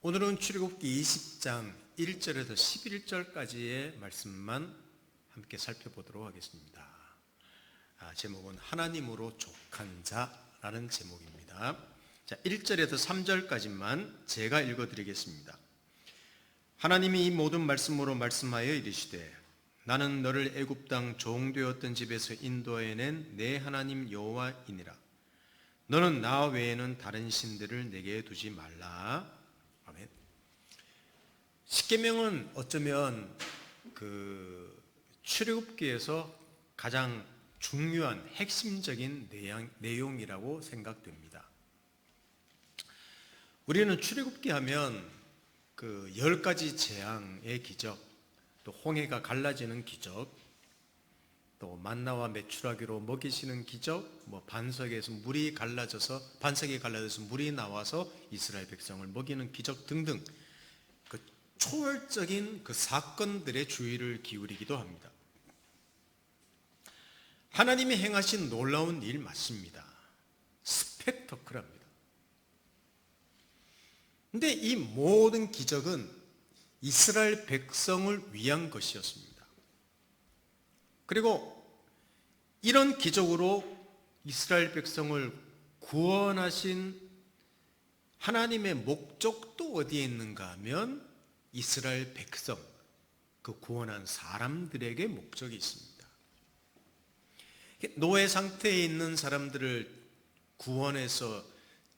오늘은 출애굽기 20장 1절에서 11절까지의 말씀만 함께 살펴보도록 하겠습니다. 제목은 하나님으로 족한 자라는 제목입니다. 자, 1절에서 3절까지만 제가 읽어드리겠습니다. 하나님이 이 모든 말씀으로 말씀하여 이르시되 나는 너를 애굽 땅 종되었던 집에서 인도해낸 내 하나님 여호와이니라. 너는 나 외에는 다른 신들을 내게 두지 말라. 아멘. 십계명은 어쩌면 출애굽기에서 가장 중요한 핵심적인 내용이라고 생각됩니다. 우리는 출애굽기 하면 10가지 재앙의 기적, 또 홍해가 갈라지는 기적, 또 만나와 메추라기로 먹이시는 기적, 반석이 갈라져서 물이 나와서 이스라엘 백성을 먹이는 기적 등등 초월적인 사건들의 주의를 기울이기도 합니다. 하나님이 행하신 놀라운 일 맞습니다. 스펙터클합니다. 근데 이 모든 기적은 이스라엘 백성을 위한 것이었습니다. 그리고 이런 기적으로 이스라엘 백성을 구원하신 하나님의 목적도 어디에 있는가 하면 이스라엘 백성, 구원한 사람들에게 목적이 있습니다. 노예 상태에 있는 사람들을 구원해서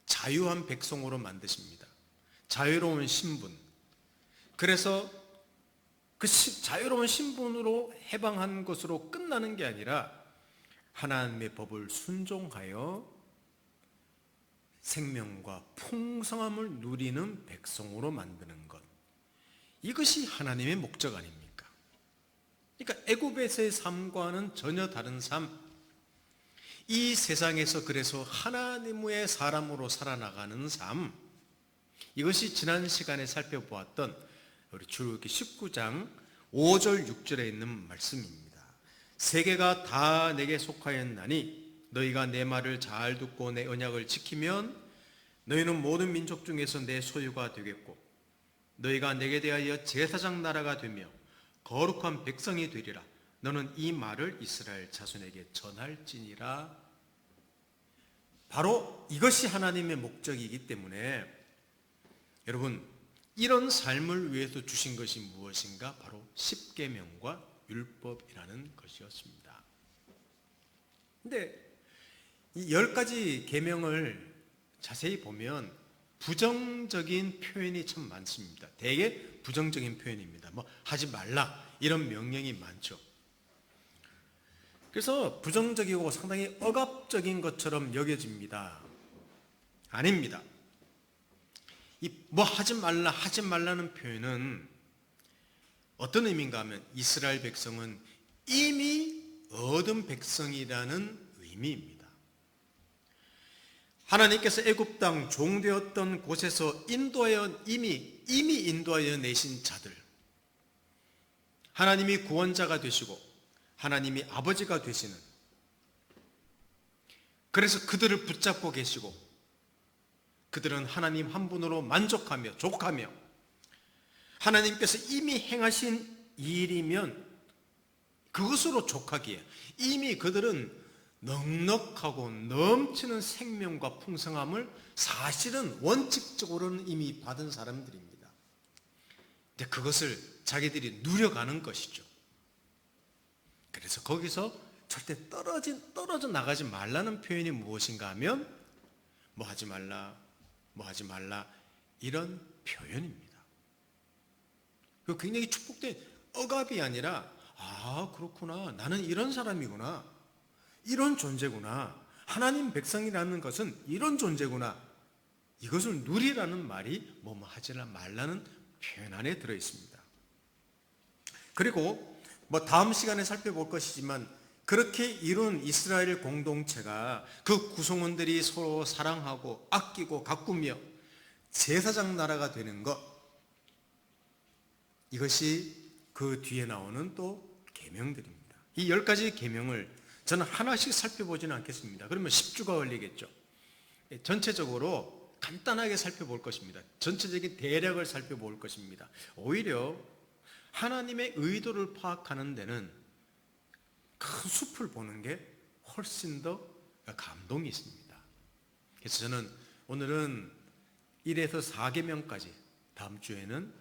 자유한 백성으로 만드십니다. 자유로운 신분. 그래서 자유로운 신분으로 해방한 것으로 끝나는 게 아니라 하나님의 법을 순종하여 생명과 풍성함을 누리는 백성으로 만드는 것. 이것이 하나님의 목적 아닙니까? 그러니까 애굽에서의 삶과는 전혀 다른 삶. 이 세상에서 그래서 하나님의 사람으로 살아나가는 삶. 이것이 지난 시간에 살펴보았던 우리 출애굽기 19장 5절 6절에 있는 말씀입니다. 세계가 다 내게 속하였나니 너희가 내 말을 잘 듣고 내 언약을 지키면 너희는 모든 민족 중에서 내 소유가 되겠고 너희가 내게 대하여 제사장 나라가 되며 거룩한 백성이 되리라. 너는 이 말을 이스라엘 자손에게 전할지니라. 바로 이것이 하나님의 목적이기 때문에 여러분, 이런 삶을 위해서 주신 것이 무엇인가? 바로 십계명과 율법이라는 것이었습니다. 근데 이 10가지 계명을 자세히 보면 부정적인 표현이 참 많습니다. 대개 부정적인 표현입니다. 하지 말라 이런 명령이 많죠. 그래서 부정적이고 상당히 억압적인 것처럼 여겨집니다. 아닙니다. 하지 말라는 표현은 어떤 의미인가 하면 이스라엘 백성은 이미 얻은 백성이라는 의미입니다. 하나님께서 애굽 땅 종되었던 곳에서 이미 인도하여 내신 자들, 하나님이 구원자가 되시고 하나님이 아버지가 되시는, 그래서 그들을 붙잡고 계시고 그들은 하나님 한 분으로 만족하며 족하며 하나님께서 이미 행하신 일이면 그것으로 족하기에 이미 그들은 넉넉하고 넘치는 생명과 풍성함을 사실은 원칙적으로는 이미 받은 사람들입니다. 근데 그것을 자기들이 누려가는 것이죠. 그래서 거기서 절대 떨어져 나가지 말라는 표현이 무엇인가 하면 하지 말라 이런 표현입니다. 굉장히 축복된 억압이 아니라 그렇구나, 나는 이런 사람이구나, 이런 존재구나, 하나님 백성이라는 것은 이런 존재구나, 이것을 누리라는 말이 하지 말라는 표현 안에 들어있습니다. 그리고 다음 시간에 살펴볼 것이지만 그렇게 이룬 이스라엘 공동체가 그 구성원들이 서로 사랑하고 아끼고 가꾸며 제사장 나라가 되는 것, 이것이 그 뒤에 나오는 또 계명들입니다. 이 10가지 계명을 저는 하나씩 살펴보지는 않겠습니다. 그러면 10주가 걸리겠죠. 전체적으로 간단하게 살펴볼 것입니다. 전체적인 대략을 살펴볼 것입니다. 오히려 하나님의 의도를 파악하는 데는 큰 숲을 보는 게 훨씬 더 감동이 있습니다. 그래서 저는 오늘은 1에서 4계명까지, 다음 주에는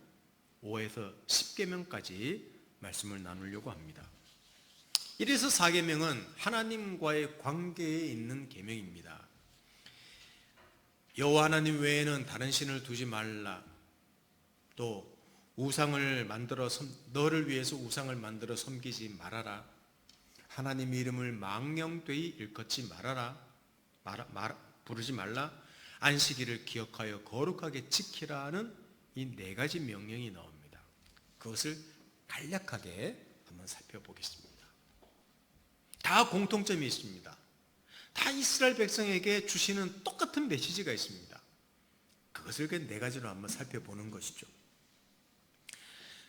5에서 10계명까지 말씀을 나누려고 합니다. 1에서 4계명은 하나님과의 관계에 있는 계명입니다. 여호와 하나님 외에는 다른 신을 두지 말라. 또 우상을 만들어 너를 위해서 우상을 만들어 섬기지 말아라. 하나님의 이름을 망령되이 일컫지 말아라. 부르지 말라. 안식일을 기억하여 거룩하게 지키라는 이 4가지 명령이 나옵니다. 그것을 간략하게 한번 살펴보겠습니다. 다 공통점이 있습니다. 다 이스라엘 백성에게 주시는 똑같은 메시지가 있습니다. 그것을 그 4가지로 한번 살펴보는 것이죠.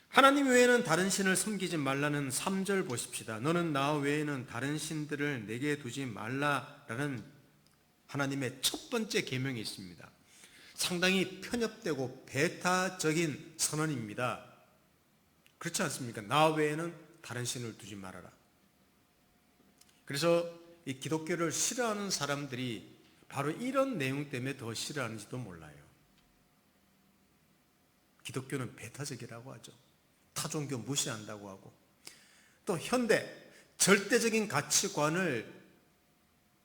하나님 외에는 다른 신을 섬기지 말라는 3절 보십시다. 너는 나 외에는 다른 신들을 내게 두지 말라라는 하나님의 첫 번째 계명이 있습니다. 상당히 편협되고 배타적인 선언입니다. 그렇지 않습니까? 나 외에는 다른 신을 두지 말아라. 그래서 이 기독교를 싫어하는 사람들이 바로 이런 내용 때문에 더 싫어하는지도 몰라요. 기독교는 배타적이라고 하죠. 타 종교 무시한다고 하고, 또 현대 절대적인 가치관을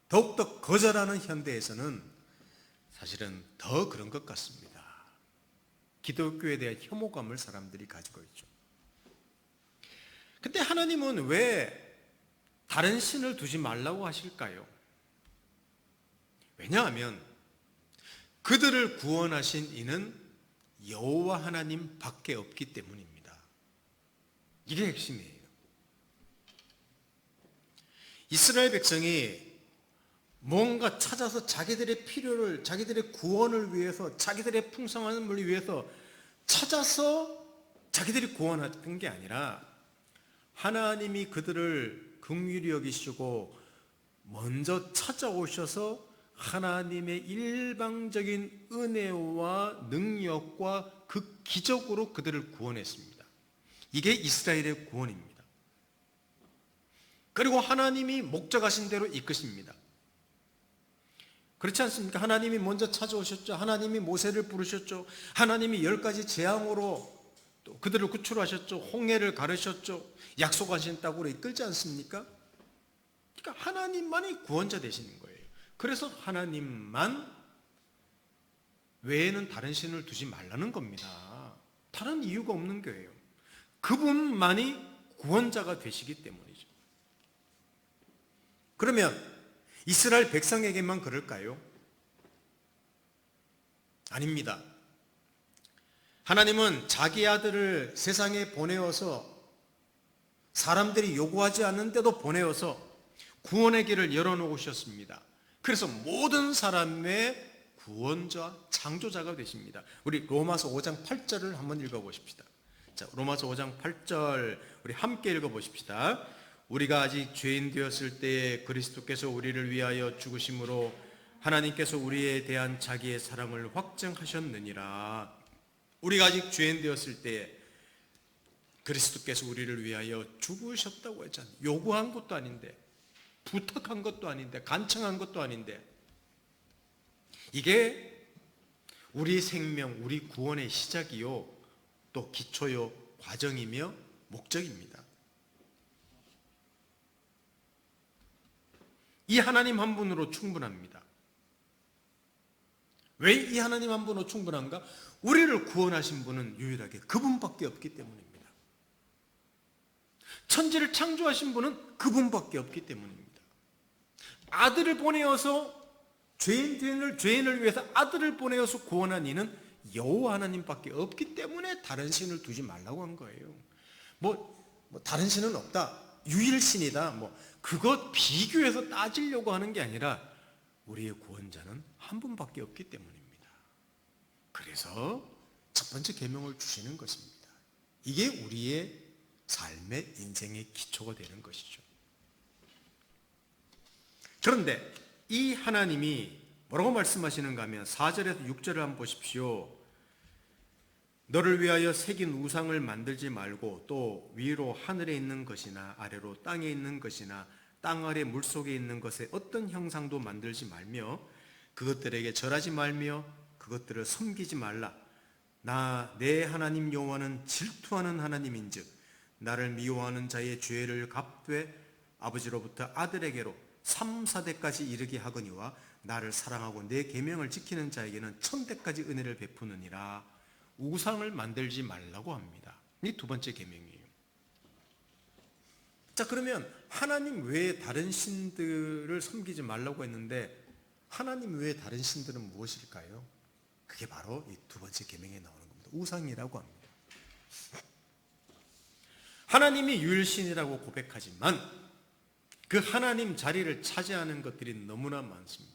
더욱더 거절하는 현대에서는 사실은 더 그런 것 같습니다. 기독교에 대한 혐오감을 사람들이 가지고 있죠. 근데 하나님은 왜 다른 신을 두지 말라고 하실까요? 왜냐하면 그들을 구원하신 이는 여호와 하나님 밖에 없기 때문입니다. 이게 핵심이에요. 이스라엘 백성이 뭔가 찾아서 자기들의 필요를, 자기들의 구원을 위해서, 자기들의 풍성함을 위해서 찾아서 자기들이 구원한 게 아니라 하나님이 그들을 긍휼히 여기시고 먼저 찾아오셔서 하나님의 일방적인 은혜와 능력과 그 기적으로 그들을 구원했습니다. 이게 이스라엘의 구원입니다. 그리고 하나님이 목적하신 대로 이끄십니다. 그렇지 않습니까? 하나님이 먼저 찾아오셨죠. 하나님이 모세를 부르셨죠. 하나님이 10가지 재앙으로 또 그들을 구출하셨죠. 홍해를 가르셨죠. 약속하신 땅으로 이끌지 않습니까? 그러니까 하나님만이 구원자 되시는 거예요. 그래서 하나님만 외에는 다른 신을 두지 말라는 겁니다. 다른 이유가 없는 거예요. 그분만이 구원자가 되시기 때문이죠. 그러면 이스라엘 백성에게만 그럴까요? 아닙니다. 하나님은 자기 아들을 세상에 보내어서 사람들이 요구하지 않는데도 보내어서 구원의 길을 열어놓으셨습니다. 그래서 모든 사람의 구원자, 창조자가 되십니다. 우리 로마서 5장 8절을 한번 읽어보십시다. 자, 로마서 5장 8절 우리 함께 읽어보십시다. 우리가 아직 죄인 되었을 때에 그리스도께서 우리를 위하여 죽으심으로 하나님께서 우리에 대한 자기의 사랑을 확증하셨느니라. 우리가 아직 죄인 되었을 때에 그리스도께서 우리를 위하여 죽으셨다고 했잖아요. 요구한 것도 아닌데, 부탁한 것도 아닌데, 간청한 것도 아닌데, 이게 우리 생명, 우리 구원의 시작이요, 또 기초요, 과정이며 목적입니다. 이 하나님 한 분으로 충분합니다. 왜 이 하나님 한 분으로 충분한가? 우리를 구원하신 분은 유일하게 그분밖에 없기 때문입니다. 천지를 창조하신 분은 그분밖에 없기 때문입니다. 아들을 보내어서 죄인을 위해서 아들을 보내어서 구원한 이는 여호와 하나님밖에 없기 때문에 다른 신을 두지 말라고 한 거예요. 다른 신은 없다, 유일신이다, 그것 비교해서 따지려고 하는 게 아니라 우리의 구원자는 한 분밖에 없기 때문입니다. 그래서 첫 번째 계명을 주시는 것입니다. 이게 우리의 삶의 인생의 기초가 되는 것이죠. 그런데 이 하나님이 뭐라고 말씀하시는가 하면 4절에서 6절을 한번 보십시오. 너를 위하여 새긴 우상을 만들지 말고 또 위로 하늘에 있는 것이나 아래로 땅에 있는 것이나 땅 아래 물속에 있는 것에 어떤 형상도 만들지 말며 그것들에게 절하지 말며 그것들을 섬기지 말라. 나 내 하나님 여호와는 질투하는 하나님인즉 나를 미워하는 자의 죄를 갚되 아버지로부터 아들에게로 3, 4대까지 이르게 하거니와 나를 사랑하고 내 계명을 지키는 자에게는 1000대까지 은혜를 베푸느니라. 우상을 만들지 말라고 합니다. 이 두 번째 계명이에요. 자, 그러면 하나님 외에 다른 신들을 섬기지 말라고 했는데 하나님 외에 다른 신들은 무엇일까요? 그게 바로 이 두 번째 계명에 나오는 겁니다. 우상이라고 합니다. 하나님이 유일신이라고 고백하지만 그 하나님 자리를 차지하는 것들이 너무나 많습니다.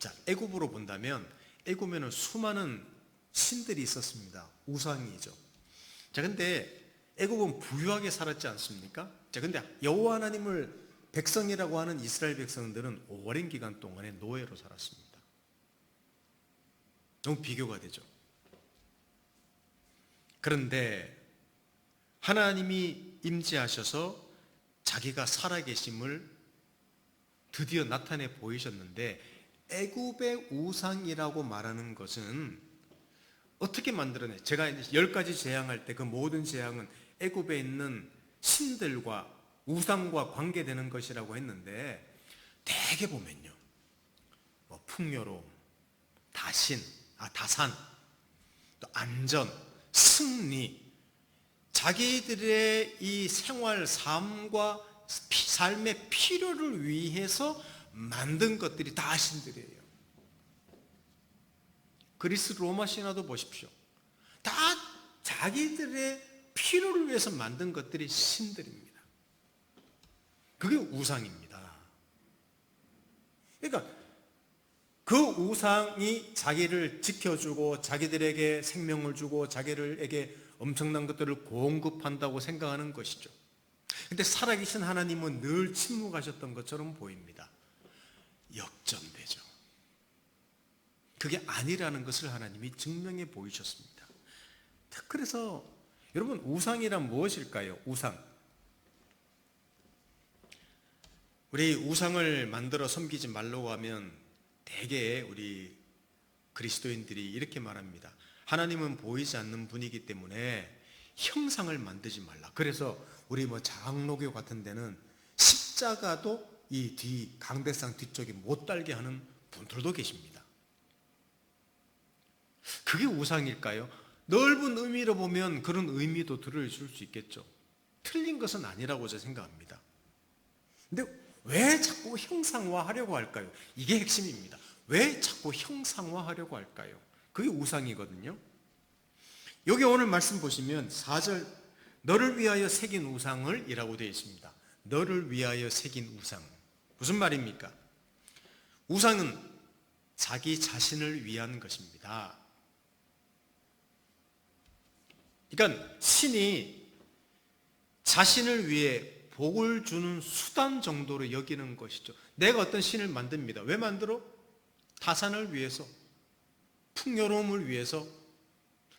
자, 애굽으로 본다면 애굽에는 수많은 신들이 있었습니다. 우상이죠. 자, 근데 애굽은 부유하게 살았지 않습니까? 자, 근데 여호와 하나님을 백성이라고 하는 이스라엘 백성들은 오랜 기간 동안에 노예로 살았습니다. 너무 비교가 되죠. 그런데 하나님이 임재하셔서 자기가 살아계심을 드디어 나타내 보이셨는데 애굽의 우상이라고 말하는 것은 어떻게 만들어내? 제가 10가지 재앙할 때 그 모든 재앙은 애굽에 있는 신들과 우상과 관계되는 것이라고 했는데 대개 보면요, 풍요로움, 다산, 또 안전, 승리, 자기들의 이 생활 삶과 삶의 필요를 위해서 만든 것들이 다 신들이에요. 그리스 로마 신화도 보십시오. 다 자기들의 필요를 위해서 만든 것들이 신들입니다. 그게 우상입니다. 그러니까 그 우상이 자기를 지켜주고 자기들에게 생명을 주고 자기들에게 엄청난 것들을 공급한다고 생각하는 것이죠. 그런데 살아계신 하나님은 늘 침묵하셨던 것처럼 보입니다. 역전되죠. 그게 아니라는 것을 하나님이 증명해 보이셨습니다. 그래서 여러분, 우상이란 무엇일까요? 우상. 우리 우상을 만들어 섬기지 말라고 하면 대개 우리 그리스도인들이 이렇게 말합니다. 하나님은 보이지 않는 분이기 때문에 형상을 만들지 말라. 그래서 우리 장로교 같은 데는 십자가도 이 강대상 뒤쪽에 못 달게 하는 분들도 계십니다. 그게 우상일까요? 넓은 의미로 보면 그런 의미도 들어줄 수 있겠죠. 틀린 것은 아니라고 저는 생각합니다. 근데 왜 자꾸 형상화하려고 할까요? 이게 핵심입니다. 왜 자꾸 형상화하려고 할까요? 그게 우상이거든요. 여기 오늘 말씀 보시면 4절, 너를 위하여 새긴 우상을 이라고 되어 있습니다. 너를 위하여 새긴 우상. 무슨 말입니까? 우상은 자기 자신을 위한 것입니다. 그러니까 신이 자신을 위해 복을 주는 수단 정도로 여기는 것이죠. 내가 어떤 신을 만듭니다. 왜 만들어? 타산을 위해서, 풍요로움을 위해서,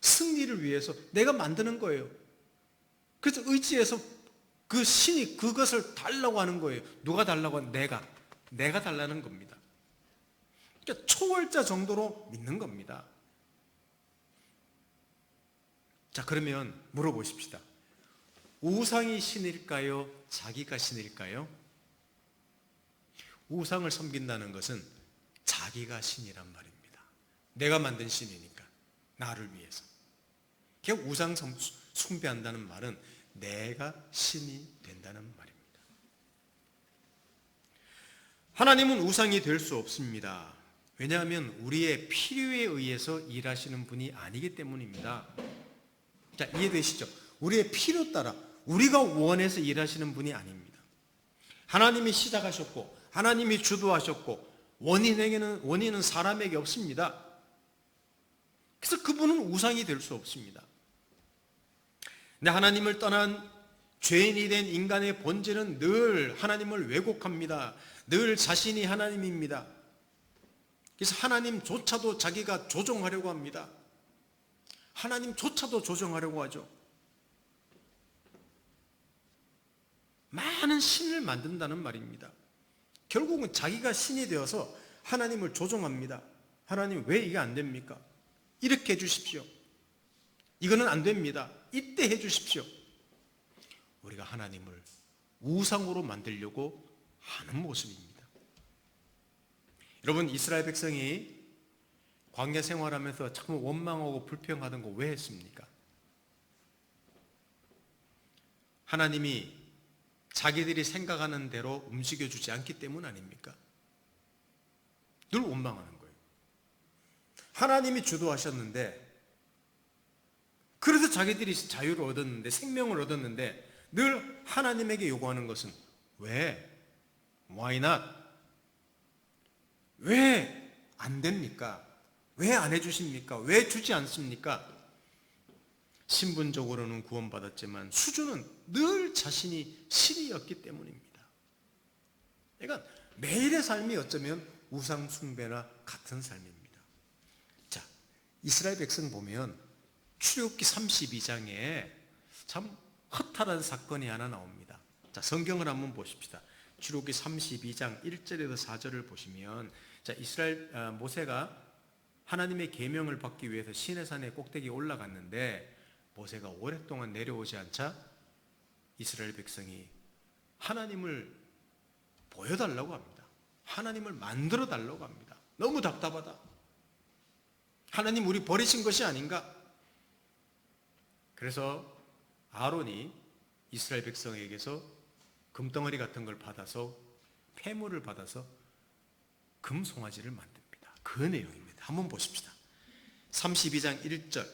승리를 위해서 내가 만드는 거예요. 그래서 의지해서 그 신이 그것을 달라고 하는 거예요. 누가 달라고 하는? 내가 달라는 겁니다. 그러니까 초월자 정도로 믿는 겁니다. 자, 그러면 물어보십시다. 우상이 신일까요? 자기가 신일까요? 우상을 섬긴다는 것은 자기가 신이란 말입니다. 내가 만든 신이니까, 나를 위해서. 그냥 우상 숭배한다는 말은 내가 신이 된다는 말입니다. 하나님은 우상이 될 수 없습니다. 왜냐하면 우리의 필요에 의해서 일하시는 분이 아니기 때문입니다. 자, 이해되시죠? 우리의 필요 따라 우리가 원해서 일하시는 분이 아닙니다. 하나님이 시작하셨고 하나님이 주도하셨고 원인은 사람에게 없습니다. 그래서 그분은 우상이 될 수 없습니다. 근데 하나님을 떠난 죄인이 된 인간의 본질은 늘 하나님을 왜곡합니다. 늘 자신이 하나님입니다. 그래서 하나님조차도 자기가 조종하려고 합니다. 하나님조차도 조종하려고 하죠. 많은 신을 만든다는 말입니다. 결국은 자기가 신이 되어서 하나님을 조종합니다. 하나님, 왜 이게 안 됩니까? 이렇게 해주십시오. 이거는 안 됩니다. 이때 해주십시오. 우리가 하나님을 우상으로 만들려고 하는 모습입니다. 여러분, 이스라엘 백성이 광야 생활하면서 참 원망하고 불평하던 거 왜 했습니까? 하나님이 자기들이 생각하는 대로 움직여주지 않기 때문 아닙니까? 늘 원망하는 거예요. 하나님이 주도하셨는데, 그래서 자기들이 자유를 얻었는데, 생명을 얻었는데, 늘 하나님에게 요구하는 것은 왜? Why not? 왜 안 됩니까? 왜 안 해주십니까? 왜 주지 않습니까? 신분적으로는 구원받았지만 수준은 늘 자신이 신이었기 때문입니다. 그러니까 매일의 삶이 어쩌면 우상 숭배나 같은 삶입니다. 자, 이스라엘 백성 보면 출애굽기 32장에 참 허탈한 사건이 하나 나옵니다. 자, 성경을 한번 보십시다. 출애굽기 32장 1절에서 4절을 보시면, 자, 이스라엘 모세가 하나님의 계명을 받기 위해서 시내산의 꼭대기에 올라갔는데 모세가 오랫동안 내려오지 않자 이스라엘 백성이 하나님을 보여달라고 합니다. 하나님을 만들어 달라고 합니다. 너무 답답하다. 하나님, 우리 버리신 것이 아닌가? 그래서 아론이 이스라엘 백성에게서 금덩어리 같은 걸 받아서, 폐물을 받아서 금송아지를 만듭니다. 그 내용입니다. 한번 보십시다. 32장 1절,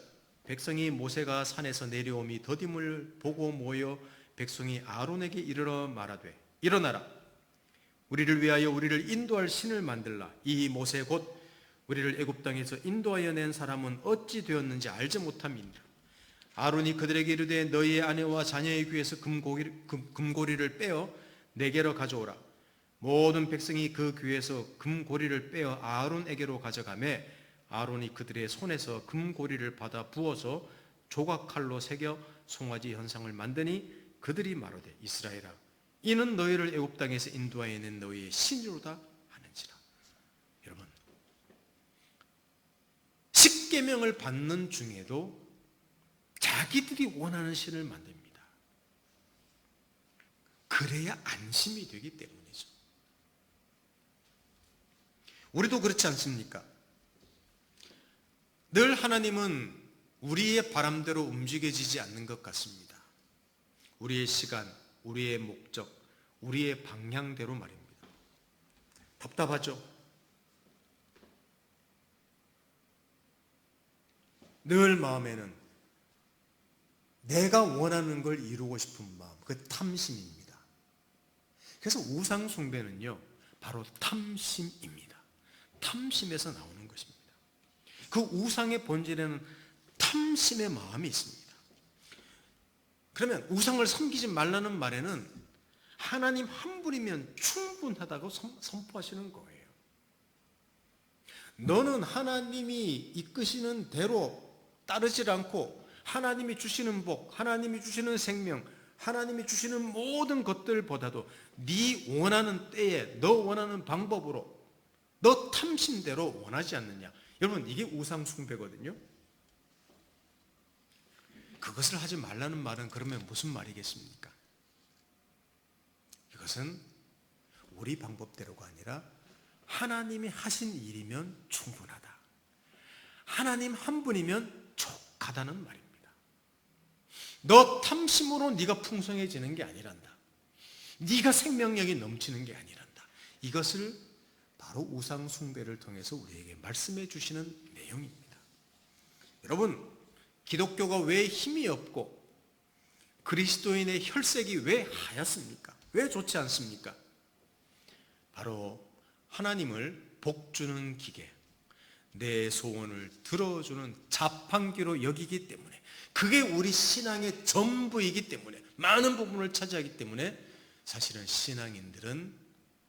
백성이 모세가 산에서 내려오미 더딤을 보고 모여 백성이 아론에게 이르러 말하되, 일어나라, 우리를 위하여 우리를 인도할 신을 만들라. 이 모세 곧 우리를 애굽 땅에서 인도하여 낸 사람은 어찌 되었는지 알지 못함이니라. 아론이 그들에게 이르되, 너희의 아내와 자녀의 귀에서 금고리를 빼어 내게로 가져오라. 모든 백성이 그 귀에서 금고리를 빼어 아론에게로 가져가매 아론이 그들의 손에서 금고리를 받아 부어서 조각칼로 새겨 송아지 현상을 만드니 그들이 말하되, 이스라엘아, 이는 너희를 애굽 땅에서 인도하여 낸 너희의 신이로다 하는지라. 여러분, 십계명을 받는 중에도 자기들이 원하는 신을 만듭니다. 그래야 안심이 되기 때문이죠. 우리도 그렇지 않습니까? 늘 하나님은 우리의 바람대로 움직여지지 않는 것 같습니다. 우리의 시간, 우리의 목적, 우리의 방향대로 말입니다. 답답하죠? 늘 마음에는 내가 원하는 걸 이루고 싶은 마음, 그 탐심입니다. 그래서 우상 숭배는요, 바로 탐심입니다. 탐심에서 나오는 것입니다. 그 우상의 본질에는 탐심의 마음이 있습니다. 그러면 우상을 섬기지 말라는 말에는 하나님 한 분이면 충분하다고 선포하시는 거예요. 너는 하나님이 이끄시는 대로 따르지 않고 하나님이 주시는 복, 하나님이 주시는 생명, 하나님이 주시는 모든 것들보다도 네 원하는 때에 너 원하는 방법으로 너 탐심대로 원하지 않느냐. 여러분, 이게 우상 숭배거든요. 그것을 하지 말라는 말은 그러면 무슨 말이겠습니까? 이것은 우리 방법대로가 아니라 하나님이 하신 일이면 충분하다. 하나님 한 분이면 족하다는 말입니다. 너 탐심으로 네가 풍성해지는 게 아니란다. 네가 생명력이 넘치는 게 아니란다. 이것을 바로 우상 숭배를 통해서 우리에게 말씀해 주시는 내용입니다. 여러분, 기독교가 왜 힘이 없고 그리스도인의 혈색이 왜 하얗습니까? 왜 좋지 않습니까? 바로 하나님을 복 주는 기계, 내 소원을 들어주는 자판기로 여기기 때문에, 그게 우리 신앙의 전부이기 때문에, 많은 부분을 차지하기 때문에 사실은 신앙인들은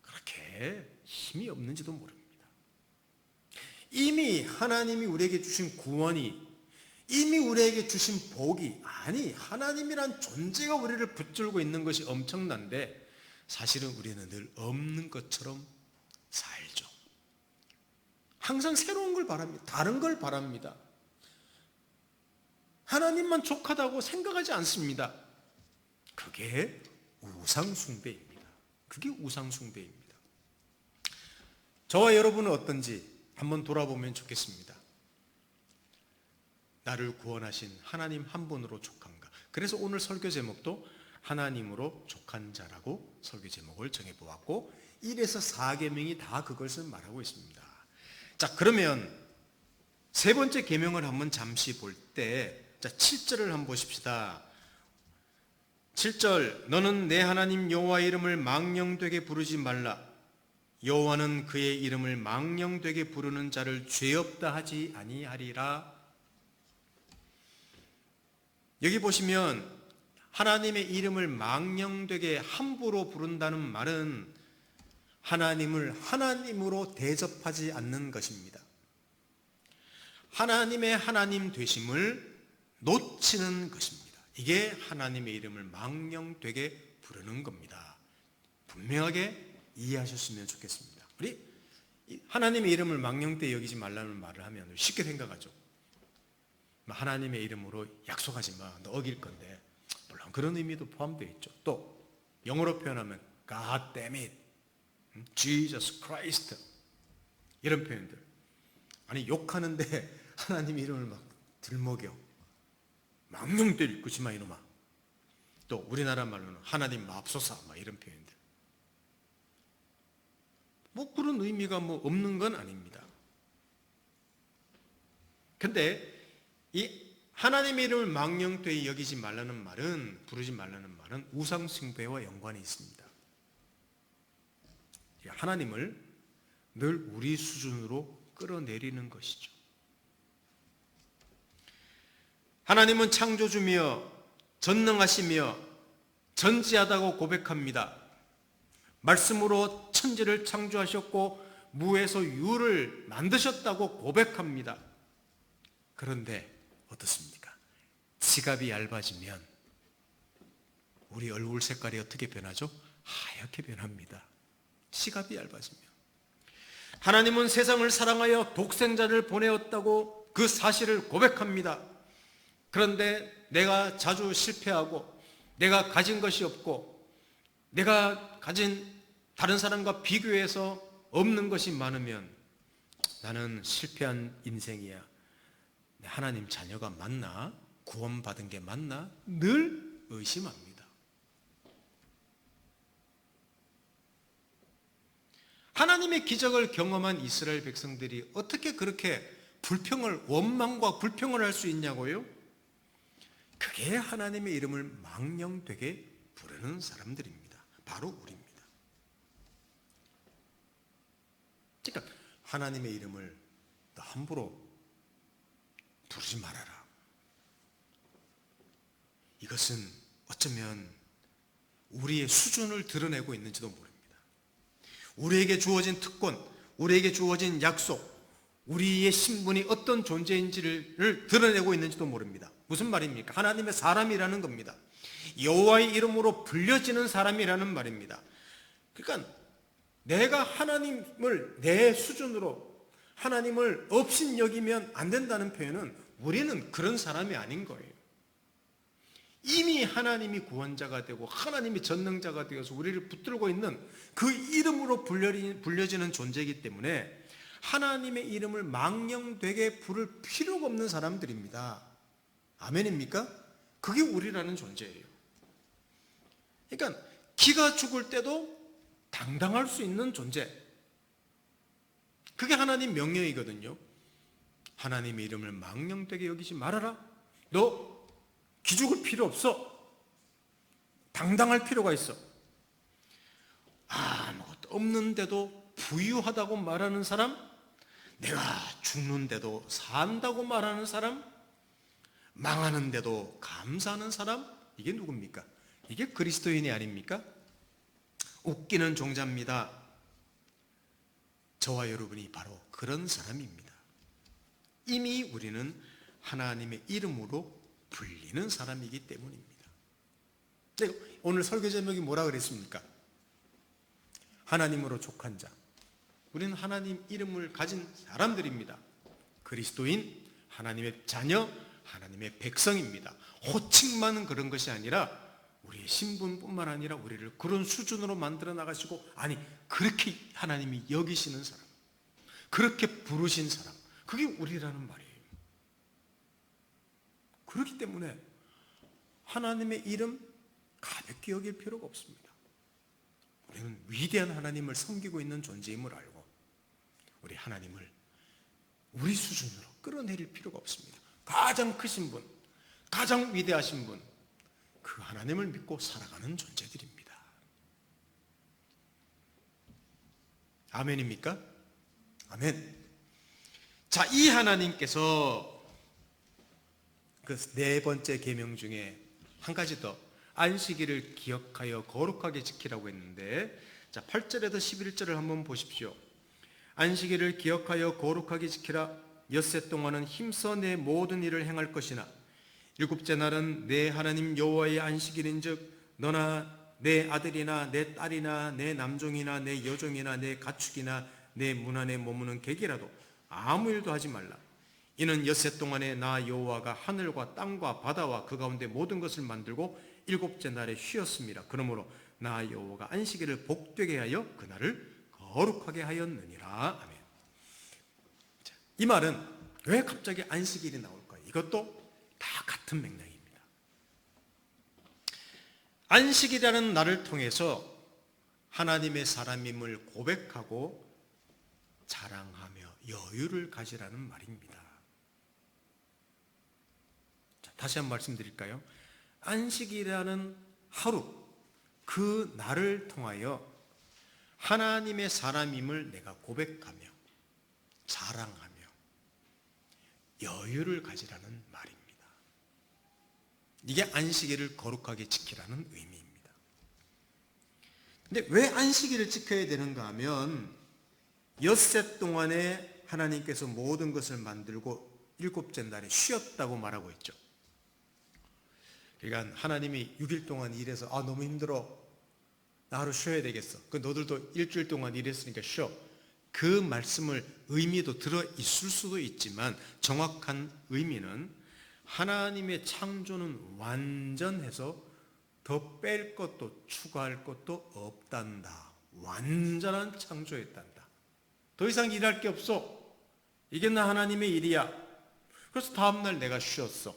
그렇게 힘이 없는지도 모릅니다. 이미 하나님이 우리에게 주신 구원이, 이미 우리에게 주신 복이, 아니 하나님이란 존재가 우리를 붙들고 있는 것이 엄청난데 사실은 우리는 늘 없는 것처럼 살죠. 항상 새로운 걸 바랍니다. 다른 걸 바랍니다. 하나님만 족하다고 생각하지 않습니다. 그게 우상숭배입니다. 그게 우상숭배입니다. 저와 여러분은 어떤지 한번 돌아보면 좋겠습니다. 나를 구원하신 하나님 한 분으로 족한가? 그래서 오늘 설교 제목도 하나님으로 족한 자라고 설교 제목을 정해보았고 1에서 4계명이 다 그것을 말하고 있습니다. 자, 그러면 세 번째 계명을 한번 잠시 볼 때, 자, 7절을 한번 보십시다. 7절, 너는 내 하나님 여호와의 이름을 망령되게 부르지 말라. 여호와는 그의 이름을 망령되게 부르는 자를 죄 없다 하지 아니하리라. 여기 보시면 하나님의 이름을 망령되게 함부로 부른다는 말은 하나님을 하나님으로 대접하지 않는 것입니다. 하나님의 하나님 되심을 놓치는 것입니다. 이게 하나님의 이름을 망령되게 부르는 겁니다. 분명하게 이해하셨으면 좋겠습니다. 우리 하나님의 이름을 망령되게 여기지 말라는 말을 하면 쉽게 생각하죠. 하나님의 이름으로 약속하지 마, 너 어길 건데. 물론 그런 의미도 포함되어 있죠. 또 영어로 표현하면 God damn it, Jesus Christ, 이런 표현들. 아니 욕하는데 하나님의 이름을 막 들먹여, 망령 때릴 것이마 이놈아. 또 우리나라 말로는 하나님 맙소사, 막 이런 표현들. 뭐 그런 의미가 뭐 없는 건 아닙니다. 근데 이 하나님의 이름을 망령되이 여기지 말라는 말은, 부르지 말라는 말은 우상숭배와 연관이 있습니다. 하나님을 늘 우리 수준으로 끌어내리는 것이죠. 하나님은 창조주며 전능하시며 전지하다고 고백합니다. 말씀으로 천지를 창조하셨고 무에서 유를 만드셨다고 고백합니다. 그런데 어떻습니까? 지갑이 얇아지면 우리 얼굴 색깔이 어떻게 변하죠? 하얗게 변합니다. 지갑이 얇아지면. 하나님은 세상을 사랑하여 독생자를 보내었다고 그 사실을 고백합니다. 그런데 내가 자주 실패하고 내가 가진 것이 없고 내가 가진 다른 사람과 비교해서 없는 것이 많으면 나는 실패한 인생이야. 하나님 자녀가 맞나? 구원받은 게 맞나? 늘 의심합니다. 하나님의 기적을 경험한 이스라엘 백성들이 어떻게 그렇게 원망과 불평을 할 수 있냐고요? 그게 하나님의 이름을 망령되게 부르는 사람들입니다. 바로 우리입니다. 그러니까 하나님의 이름을 함부로 부르지 말아라. 이것은 어쩌면 우리의 수준을 드러내고 있는지도 모릅니다. 우리에게 주어진 특권, 우리에게 주어진 약속, 우리의 신분이 어떤 존재인지를 드러내고 있는지도 모릅니다. 무슨 말입니까? 하나님의 사람이라는 겁니다. 여호와의 이름으로 불려지는 사람이라는 말입니다. 그러니까 내가 하나님을 내 수준으로, 하나님을 업신여기면 안 된다는 표현은 우리는 그런 사람이 아닌 거예요. 이미 하나님이 구원자가 되고 하나님이 전능자가 되어서 우리를 붙들고 있는 그 이름으로 불려지는 존재이기 때문에 하나님의 이름을 망령되게 부를 필요가 없는 사람들입니다. 아멘입니까? 그게 우리라는 존재예요. 그러니까 기가 죽을 때도 당당할 수 있는 존재, 그게 하나님 명령이거든요. 하나님의 이름을 망령되게 여기지 말아라. 너 기죽을 필요 없어. 당당할 필요가 있어. 아무것도 없는데도 부유하다고 말하는 사람, 내가 죽는데도 산다고 말하는 사람, 망하는데도 감사하는 사람, 이게 누굽니까? 이게 그리스도인이 아닙니까? 웃기는 종자입니다. 저와 여러분이 바로 그런 사람입니다. 이미 우리는 하나님의 이름으로 불리는 사람이기 때문입니다. 오늘 설교 제목이 뭐라 그랬습니까? 하나님으로 족한 자. 우리는 하나님 이름을 가진 사람들입니다. 그리스도인, 하나님의 자녀, 하나님의 백성입니다. 호칭만 그런 것이 아니라 우리의 신분뿐만 아니라 우리를 그런 수준으로 만들어 나가시고, 아니 그렇게 하나님이 여기시는 사람, 그렇게 부르신 사람, 그게 우리라는 말이에요. 그렇기 때문에 하나님의 이름 가볍게 여길 필요가 없습니다. 우리는 위대한 하나님을 섬기고 있는 존재임을 알고 우리 하나님을 우리 수준으로 끌어내릴 필요가 없습니다. 가장 크신 분, 가장 위대하신 분, 그 하나님을 믿고 살아가는 존재들입니다. 아멘입니까? 아멘. 자, 이 하나님께서 그 네 번째 계명 중에 한 가지 더, 안식일을 기억하여 거룩하게 지키라고 했는데, 자 8절에서 11절을 한번 보십시오. 안식일을 기억하여 거룩하게 지키라. 엿새 동안은 힘써 내 모든 일을 행할 것이나 일곱째 날은 내 하나님 여호와의 안식일인즉 너나 내 아들이나 내 딸이나 내 남종이나 내 여종이나 내 가축이나 내 문 안에 머무는 객이라도 아무 일도 하지 말라. 이는 엿새 동안에 나 여호와가 하늘과 땅과 바다와 그 가운데 모든 것을 만들고 일곱째 날에 쉬었습니다. 그러므로 나 여호와가 안식일을 복되게 하여 그날을 거룩하게 하였느니라. 아멘. 자, 이 말은 왜 갑자기 안식일이 나올까요? 이것도 다 같은 맥락입니다. 안식이라는 날을 통해서 하나님의 사람임을 고백하고 자랑하며 여유를 가지라는 말입니다. 자, 다시 한번 말씀드릴까요? 안식이라는 하루, 그 날을 통하여 하나님의 사람임을 내가 고백하며 자랑하며 여유를 가지라는 말입니다. 이게 안식일을 거룩하게 지키라는 의미입니다. 근데 왜 안식일을 지켜야 되는가 하면 엿새 동안에 하나님께서 모든 것을 만들고 일곱째 날에 쉬었다고 말하고 있죠. 그러니까 하나님이 6일 동안 일해서 너무 힘들어, 나 하루 쉬어야 되겠어. 너들도 일주일 동안 일했으니까 쉬어. 그 말씀을 의미도 들어 있을 수도 있지만 정확한 의미는 하나님의 창조는 완전해서 더 뺄 것도 추가할 것도 없단다. 완전한 창조였단다. 더 이상 일할 게 없어. 이게 나 하나님의 일이야. 그래서 다음날 내가 쉬었어.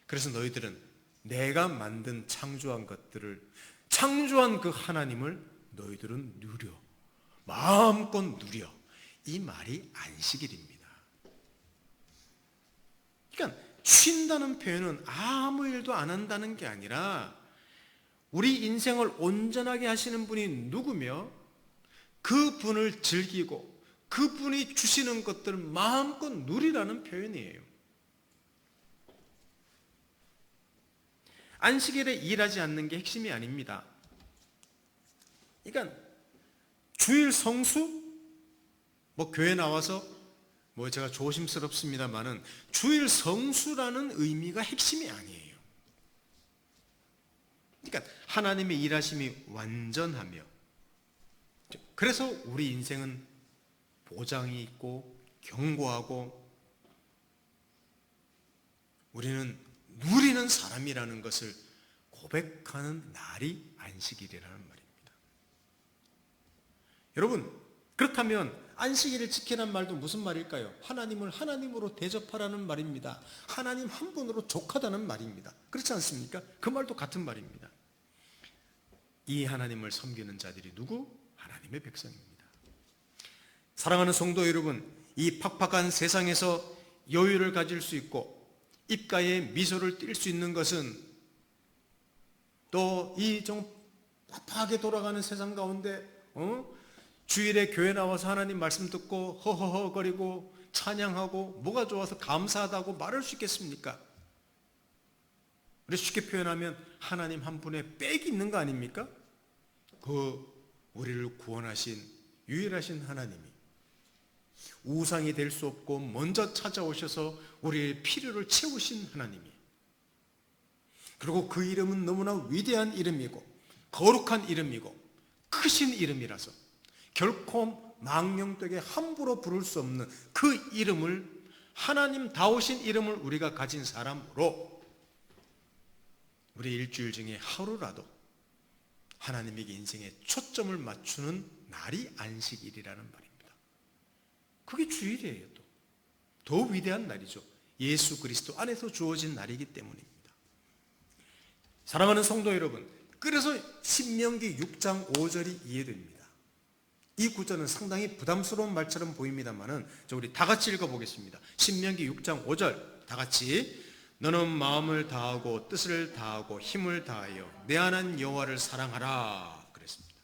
그래서 너희들은 내가 만든 창조한 것들을, 창조한 그 하나님을 너희들은 누려. 마음껏 누려. 이 말이 안식일입니다. 그러니까 쉰다는 표현은 아무 일도 안 한다는 게 아니라 우리 인생을 온전하게 하시는 분이 누구며 그 분을 즐기고 그 분이 주시는 것들을 마음껏 누리라는 표현이에요. 안식일에 일하지 않는 게 핵심이 아닙니다. 그러니까 주일 성수, 교회 나와서 제가 조심스럽습니다만은 주일 성수라는 의미가 핵심이 아니에요. 그러니까 하나님의 일하심이 완전하며, 그래서 우리 인생은 보장이 있고 견고하고 우리는 누리는 사람이라는 것을 고백하는 날이 안식일이라는 말입니다. 여러분, 그렇다면 안식일을 지키라는 말도 무슨 말일까요? 하나님을 하나님으로 대접하라는 말입니다. 하나님 한 분으로 족하다는 말입니다. 그렇지 않습니까? 그 말도 같은 말입니다. 이 하나님을 섬기는 자들이 누구? 하나님의 백성입니다. 사랑하는 성도 여러분, 이 팍팍한 세상에서 여유를 가질 수 있고 입가에 미소를 띌 수 있는 것은 또 이 좀 바쁘게 돌아가는 세상 가운데 주일에 교회 나와서 하나님 말씀 듣고 허허허거리고 찬양하고 뭐가 좋아서 감사하다고 말할 수 있겠습니까? 우리 쉽게 표현하면 하나님 한 분의 빽이 있는 거 아닙니까? 그 우리를 구원하신 유일하신 하나님이 우상이 될 수 없고 먼저 찾아오셔서 우리의 필요를 채우신 하나님이, 그리고 그 이름은 너무나 위대한 이름이고 거룩한 이름이고 크신 이름이라서 결코 망령되게 함부로 부를 수 없는 그 이름을, 하나님다우신 이름을 우리가 가진 사람으로 우리 일주일 중에 하루라도 하나님에게 인생에 초점을 맞추는 날이 안식일이라는 말입니다. 그게 주일이에요. 더 위대한 날이죠. 예수 그리스도 안에서 주어진 날이기 때문입니다. 사랑하는 성도 여러분, 그래서 신명기 6장 5절이 이해됩니다. 이 구절은 상당히 부담스러운 말처럼 보입니다만은 우리 다 같이 읽어보겠습니다. 신명기 6장 5절 다 같이. 너는 마음을 다하고 뜻을 다하고 힘을 다하여 내 하나님 여호와를 사랑하라 그랬습니다.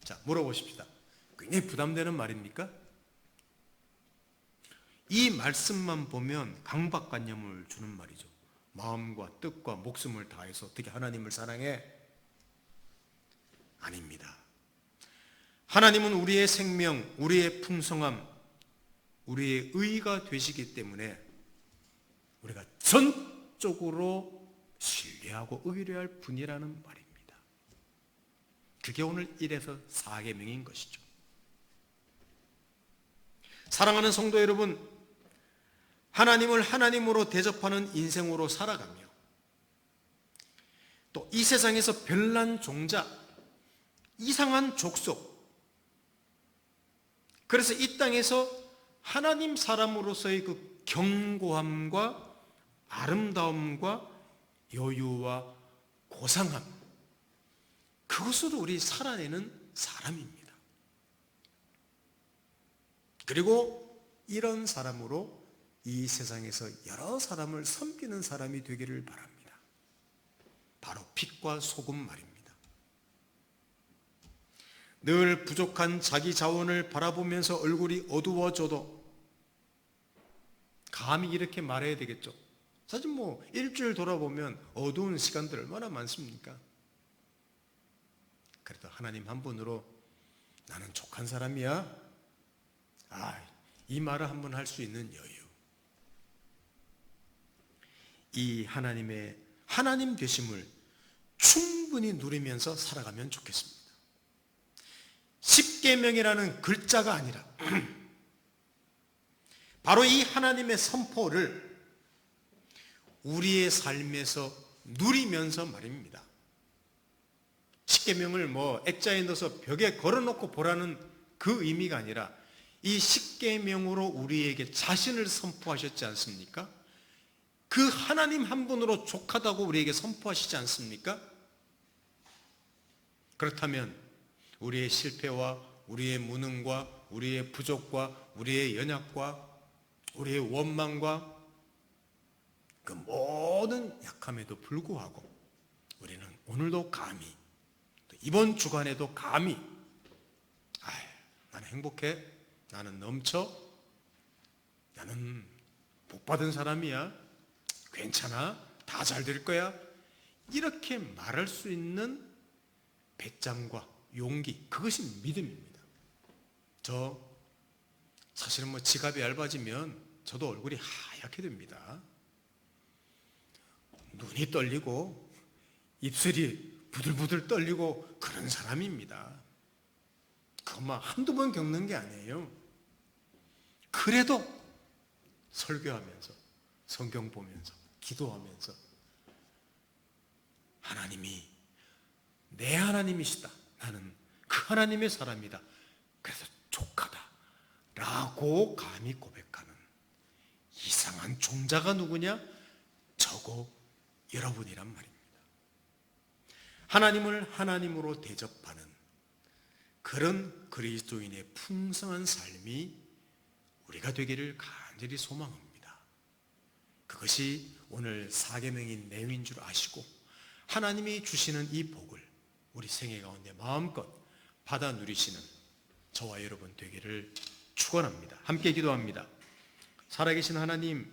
자, 물어보십시다. 굉장히 부담되는 말입니까? 이 말씀만 보면 강박관념을 주는 말이죠. 마음과 뜻과 목숨을 다해서 어떻게 하나님을 사랑해? 아닙니다. 하나님은 우리의 생명, 우리의 풍성함, 우리의 의가 되시기 때문에 우리가 전적으로 신뢰하고 의뢰할 분이라는 말입니다. 그게 오늘 1에서 4계명인 것이죠. 사랑하는 성도 여러분, 하나님을 하나님으로 대접하는 인생으로 살아가며 또 이 세상에서 별난 종자, 이상한 족속, 그래서 이 땅에서 하나님 사람으로서의 그 견고함과 아름다움과 여유와 고상함, 그것으로 우리 살아내는 사람입니다. 그리고 이런 사람으로 이 세상에서 여러 사람을 섬기는 사람이 되기를 바랍니다. 바로 빛과 소금 말입니다. 늘 부족한 자기 자원을 바라보면서 얼굴이 어두워져도 감히 이렇게 말해야 되겠죠. 사실 일주일 돌아보면 어두운 시간들 얼마나 많습니까? 그래도 하나님 한 분으로 나는 족한 사람이야. 이 말을 한번 할 수 있는 여유. 이 하나님의 하나님 되심을 충분히 누리면서 살아가면 좋겠습니다. 십계명이라는 글자가 아니라 바로 이 하나님의 선포를 우리의 삶에서 누리면서 말입니다. 십계명을 액자에 넣어서 벽에 걸어놓고 보라는 그 의미가 아니라 이 십계명으로 우리에게 자신을 선포하셨지 않습니까? 그 하나님 한 분으로 족하다고 우리에게 선포하시지 않습니까? 그렇다면 우리의 실패와 우리의 무능과 우리의 부족과 우리의 연약과 우리의 원망과 그 모든 약함에도 불구하고 우리는 오늘도 감히, 이번 주간에도 감히 나는 행복해, 나는 넘쳐, 나는 복받은 사람이야, 괜찮아, 다 잘 될 거야, 이렇게 말할 수 있는 배짱과 용기, 그것이 믿음입니다. 저 사실은 지갑이 얇아지면 저도 얼굴이 하얗게 됩니다. 눈이 떨리고 입술이 부들부들 떨리고 그런 사람입니다. 그것만 한두 번 겪는 게 아니에요. 그래도 설교하면서 성경 보면서 기도하면서 하나님이 내 하나님이시다, 나는 그 하나님의 사람이다, 그래서 족하다 라고 감히 고백하는 이상한 종자가 누구냐? 저거 여러분이란 말입니다. 하나님을 하나님으로 대접하는 그런 그리스도인의 풍성한 삶이 우리가 되기를 간절히 소망합니다. 그것이 오늘 사계명인 내용인 줄 아시고 하나님이 주시는 이 복을 우리 생애 가운데 마음껏 받아 누리시는 저와 여러분 되기를 축원합니다. 함께 기도합니다. 살아계신 하나님,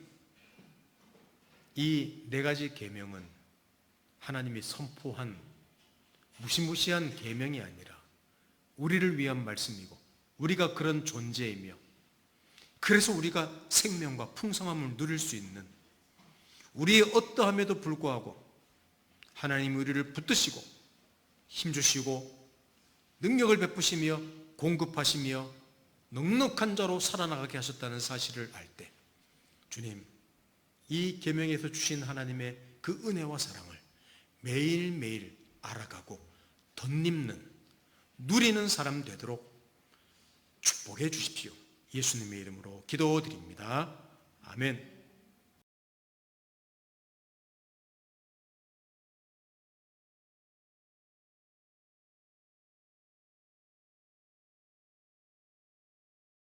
이 네 가지 계명은 하나님이 선포한 무시무시한 계명이 아니라 우리를 위한 말씀이고 우리가 그런 존재이며 그래서 우리가 생명과 풍성함을 누릴 수 있는 우리의 어떠함에도 불구하고 하나님이 우리를 붙드시고 힘주시고 능력을 베푸시며 공급하시며 넉넉한 자로 살아나가게 하셨다는 사실을 알 때 주님, 이 계명에서 주신 하나님의 그 은혜와 사랑을 매일매일 알아가고 덧입는 누리는 사람 되도록 축복해 주십시오. 예수님의 이름으로 기도드립니다. 아멘.